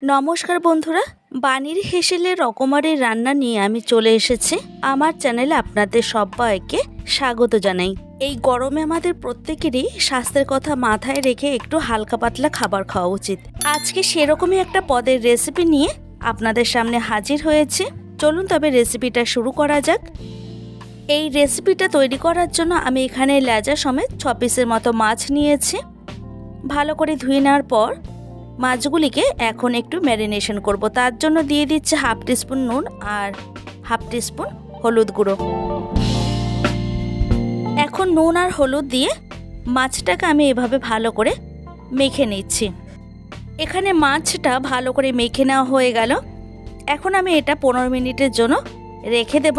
নমস্কার বন্ধুরা, বানির হেসেলের রকমারি রান্না নিয়ে আমি চলে এসেছি। আমার চ্যানেলে আপনাদের সবাইকে স্বাগত জানাই। এই গরমে আমাদের প্রত্যেকেরই স্বাস্থ্যের কথা মাথায় রেখে একটু হালকা পাতলা খাবার খাওয়া উচিত। আজকে সেরকমই একটা পদের রেসিপি নিয়ে আপনাদের সামনে হাজির হয়েছি। চলুন তবে রেসিপিটা শুরু করা যাক। এই রেসিপিটা তৈরি করার জন্য আমি এখানে লেজা সমেত 6 পিসের মতো মাছ নিয়েছি। ভালো করে ধুয়ে নেওয়ার পর মাছগুলিকে এখন একটু ম্যারিনেশন করব। তার জন্য দিয়ে দিচ্ছি হাফ টিস্পুন নুন আর হাফ টিস্পুন হলুদ গুঁড়ো। এখন নুন আর হলুদ দিয়ে মাছটাকে আমি এভাবে ভালো করে মেখে নিচ্ছি। এখানে মাছটা ভালো করে মেখে নেওয়া হয়ে গেল। এখন আমি এটা 15 মিনিটের জন্য রেখে দেব।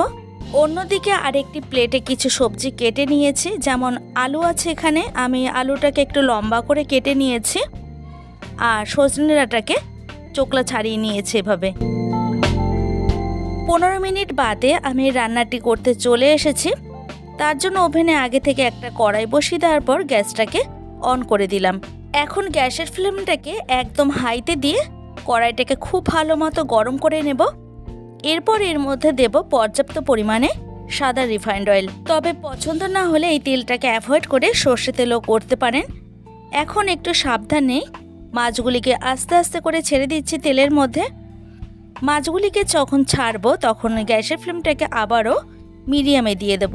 অন্যদিকে আরেকটি প্লেটে কিছু সবজি কেটে নিয়েছি, যেমন আলু আছে এখানে, আমি আলুটাকে একটু লম্বা করে কেটে নিয়েছি আর সজনে ডাঁটাকে চোকলা ছাড়িয়ে নিয়েছি এভাবে। 15 মিনিট বাদে আমি রান্নাটি করতে চলে এসেছি। তার জন্য ওভেনে আগে থেকে একটা কড়াই বসিয়ে দেওয়ার পর গ্যাসটাকে অন করে দিলাম। এখন গ্যাসের ফ্লেমটাকে একদম হাইতে দিয়ে কড়াইটাকে খুব ভালো মতো গরম করে নেব। এরপর এর মধ্যে দেব পর্যাপ্ত পরিমাণে সাদা রিফাইন্ড অয়েল। তবে পছন্দ না হলে এই তেলটাকে অ্যাভয়েড করে সর্ষে তেলও করতে পারেন। এখন একটু সাবধানে মাছগুলিকে আস্তে আস্তে করে ছেড়ে দিচ্ছি তেলের মধ্যে। মাছগুলিকে যখন ছাড়বো তখন গ্যাসের ফ্লেমটাকে আবারও মিডিয়ামে দিয়ে দেব।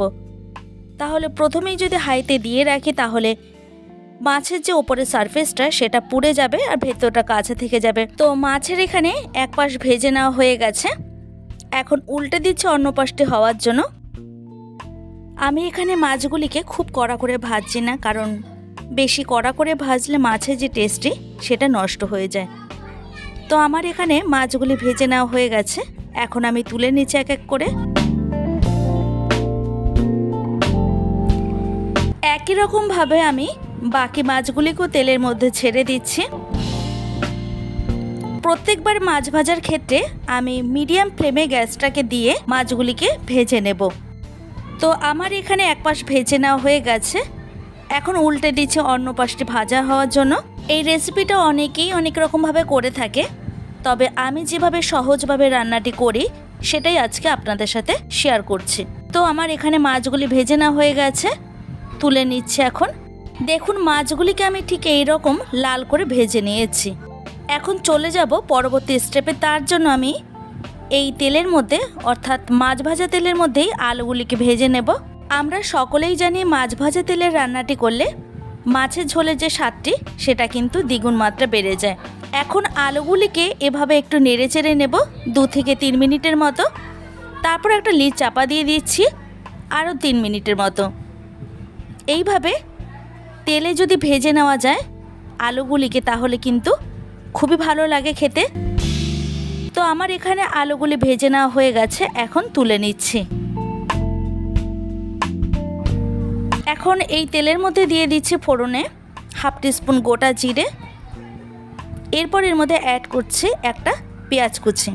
তাহলে প্রথমেই যদি হাইতে দিয়ে রাখি তাহলে মাছের যে ওপরের সারফেসটা সেটা পুড়ে যাবে আর ভেতরটা কাঁচা থেকে যাবে। তো মাছের এখানে এক পাশ ভেজে নেওয়া হয়ে গেছে। এখন উল্টে দিচ্ছি অন্য পাশটি হওয়ার জন্য। আমি এখানে মাছগুলিকে খুব কড়া করে ভাজছি না, কারণ বেশি কড়া করে ভাজলে মাছের যে টেস্টটি সেটা নষ্ট হয়ে যায়। তো আমার এখানে মাছগুলি ভেজে নেওয়া হয়ে গেছে। এখন আমি তুলে নিচ্ছি এক এক করে। একই রকমভাবে আমি বাকি মাছগুলিকেও তেলের মধ্যে ছেড়ে দিচ্ছি। প্রত্যেকবার মাছ ভাজার ক্ষেত্রে আমি মিডিয়াম ফ্লেমে গ্যাসটাকে দিয়ে মাছগুলিকে ভেজে নেব। তো আমার এখানে এক পাশ ভেজে নেওয়া হয়ে গেছে। এখন উল্টে দিচ্ছি অন্য পাশটি ভাজা হওয়ার জন্য। এই রেসিপিটা অনেকেই অনেক রকমভাবে করে থাকে, তবে আমি যেভাবে সহজভাবে রান্নাটি করি সেটাই আজকে আপনাদের সাথে শেয়ার করছি। তো আমার এখানে মাছগুলি ভেজে নেওয়া হয়ে গেছে, তুলে নিচ্ছি এখন। দেখুন মাছগুলিকে আমি ঠিক এই রকম লাল করে ভেজে নিয়েছি। এখন চলে যাব পরবর্তী স্টেপে। তার জন্য আমি এই তেলের মধ্যে, অর্থাৎ মাছ ভাজা তেলের মধ্যেই আলুগুলিকে ভেজে নেব। আমরা সকলেই জানি মাছ ভাজা তেলের রান্নাটি করলে মাছের ঝোলের যে স্বাদটি সেটা কিন্তু দ্বিগুণ মাত্রা বেড়ে যায়। এখন আলুগুলিকে এভাবে একটু নেড়ে চেড়ে নেব 2 থেকে 3 মিনিটের মতো। তারপর একটা লিড চাপা দিয়ে দিচ্ছি আরও 3 মিনিটের মতো। এইভাবে তেলে যদি ভেজে নেওয়া যায় আলুগুলিকে তাহলে কিন্তু খুবই ভালো লাগে খেতে। তো আমার এখানে আলুগুলি ভেজে নেওয়া হয়ে গেছে, এখন তুলে নিচ্ছি। এখন এই তেলের মধ্যে দিয়ে দিচ্ছি ফোড়নে হাফ টিস্পুন গোটা জিরে। এরপর এর মধ্যে অ্যাড করছি একটা পেঁয়াজ কুচি।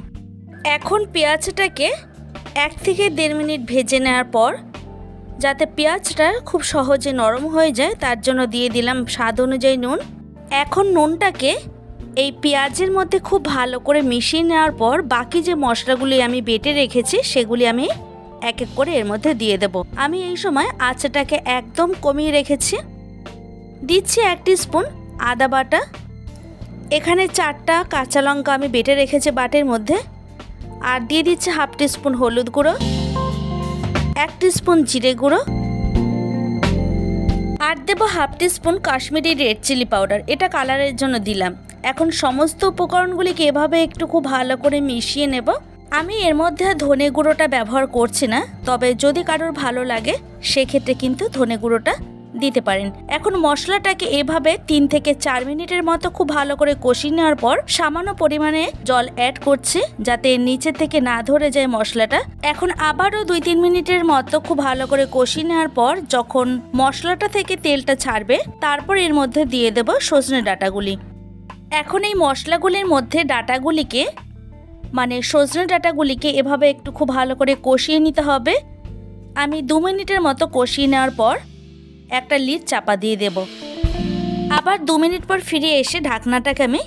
এখন পেঁয়াজটাকে 1 থেকে 1.5 মিনিট ভেজে নেওয়ার পর যাতে পেঁয়াজটা খুব সহজে নরম হয়ে যায় তার জন্য দিয়ে দিলাম স্বাদ অনুযায়ী নুন। এখন নুনটাকে এই পেঁয়াজের মধ্যে খুব ভালো করে মিশিয়ে নেওয়ার পর বাকি যে মশলাগুলি আমি বেটে রেখেছি সেগুলি আমি এক এক করে এর মধ্যে দিয়ে দেব। আমি এই সময় আঁচটাকে একদম কমিয়ে রেখেছি। দিচ্ছি 1 টিস্পুন আদা বাটা। এখানে 4টা কাঁচা লঙ্কা আমি বেটে রেখেছি বাটের মধ্যে। আর দিয়ে দিচ্ছি হাফ টিস্পুন হলুদ গুঁড়ো, 1 টিস্পুন জিরে গুঁড়ো, আর দেবো half teaspoon Kashmiri red chilli powder. এটা কালারের জন্য দিলাম। এখন সমস্ত উপকরণগুলিকে এভাবে একটু খুব ভালো করে মিশিয়ে নেব। আমি এর মধ্যে ধনে গুঁড়োটা ব্যবহার করছি না, তবে যদি কারোর ভালো লাগে সেক্ষেত্রে কিন্তু ধনে গুঁড়োটা দিতে পারেন। এখন মশলাটাকে এভাবে 3 থেকে 4 মিনিটের মতো খুব ভালো করে কষিয়ে নেওয়ার পর সামান্য পরিমাণে জল অ্যাড করছি যাতে নিচে থেকে না ধরে যায় মশলাটা। এখন আবারও 2-3 মিনিটের মতো খুব ভালো করে কষিয়ে নেওয়ার পর যখন মশলাটা থেকে তেলটা ছাড়বে তারপর এর মধ্যে দিয়ে দেব সজনে ডাঁটাগুলি। এখন এই মশলাগুলির মধ্যে ডাঁটাগুলিকে, মানে সজনে ডাঁটাগুলিকে এভাবে একটু খুব ভালো করে কষিয়ে নিতে হবে। আমি 2 মিনিটের মতো কষিয়ে নেওয়ার পর একটা লিড চাপা দিয়ে দেব। আবার 2 মিনিট পর ফিরে এসে ঢাকনাটাকে আমি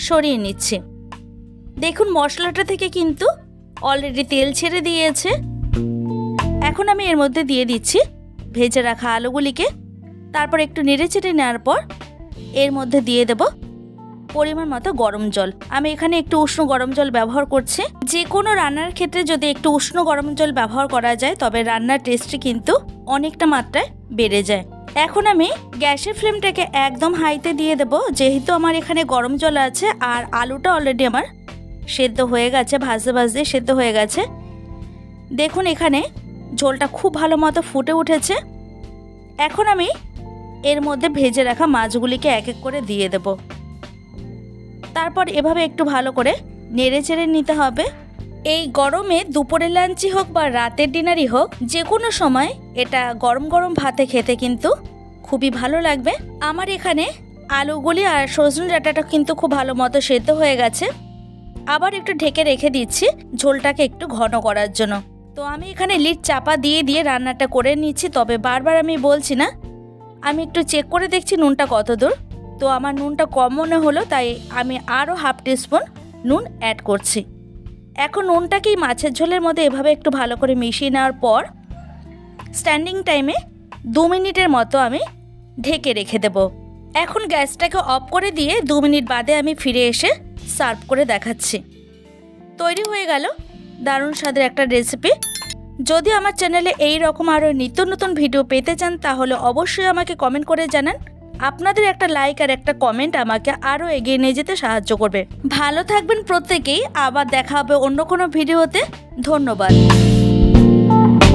সরিয়ে নিচ্ছি। দেখুন মশলাটা থেকে কিন্তু অলরেডি তেল ছেড়ে দিয়েছে। এখন আমি এর মধ্যে দিয়ে দিচ্ছি ভেজে রাখা আলুগুলিকে। তারপর একটু নেড়ে চেড়ে নেওয়ার পর এর মধ্যে দিয়ে দেব পরিমাণ মতো গরম জল। আমি এখানে একটু উষ্ণ গরম জল ব্যবহার করছি। যে কোনো রান্নার ক্ষেত্রে যদি একটু উষ্ণ গরম জল ব্যবহার করা যায় তবে রান্নার টেস্টটি কিন্তু অনেকটা মাত্রায় বেড়ে যায়। এখন আমি গ্যাসের ফ্লেমটাকে একদম হাইতে দিয়ে দেব, যেহেতু আমার এখানে গরম জল আছে আর আলুটা অলরেডি আমার সেদ্ধ হয়ে গেছে, ভাজতে ভাজতে সেদ্ধ হয়ে গেছে। দেখুন এখানে ঝোলটা খুব ভালো মতো ফুটে উঠেছে। এখন আমি এর মধ্যে ভেজে রাখা মাছগুলিকে এক এক করে দিয়ে দেব। তারপর এভাবে একটু ভালো করে নেড়ে চেড়ে নিতে হবে। এই গরমে দুপুরের লাঞ্চই হোক বা রাতের ডিনারই হোক, যে কোনো সময় এটা গরম গরম ভাতে খেতে কিন্তু খুবই ভালো লাগবে। আমার এখানে আলুগুলি আর সজনে ডাঁটাটা কিন্তু খুব ভালো মতো সেদ্ধ হয়ে গেছে। আবার একটু ঢেকে রেখে দিচ্ছি ঝোলটাকে একটু ঘন করার জন্য। তো আমি এখানে লিড চাপা দিয়ে দিয়ে রান্নাটা করে নিচ্ছি। তবে বারবার আমি বলছি না, আমি একটু চেক করে দেখছি নুনটা কত দূর। তো আমার নুনটা কম মনে হলো, তাই আমি আরও হাফ টিস্পুন নুন অ্যাড করছি। এখন নুনটাকেই মাছের ঝোলের মধ্যে এভাবে একটু ভালো করে মিশিয়ে নেওয়ার পর স্ট্যান্ডিং টাইমে 2 মিনিটের মতো আমি ঢেকে রেখে দেব। এখন গ্যাসটাকে অফ করে দিয়ে 2 মিনিট বাদে আমি ফিরে এসে সার্ভ করে দেখাচ্ছি। তৈরি হয়ে গেল দারুণ স্বাদের একটা রেসিপি। যদি আমার চ্যানেলে এই রকম আরও নিত্য নতুন ভিডিও পেতে চান তাহলে অবশ্যই আমাকে কমেন্ট করে জানান। আপনাদের একটা লাইক আর একটা কমেন্ট আমাকে আরও এগিয়ে নিয়ে যেতে সাহায্য করবে। ভালো থাকবেন প্রত্যেকেই। আবার দেখা হবে অন্য কোনো ভিডিওতে। ধন্যবাদ।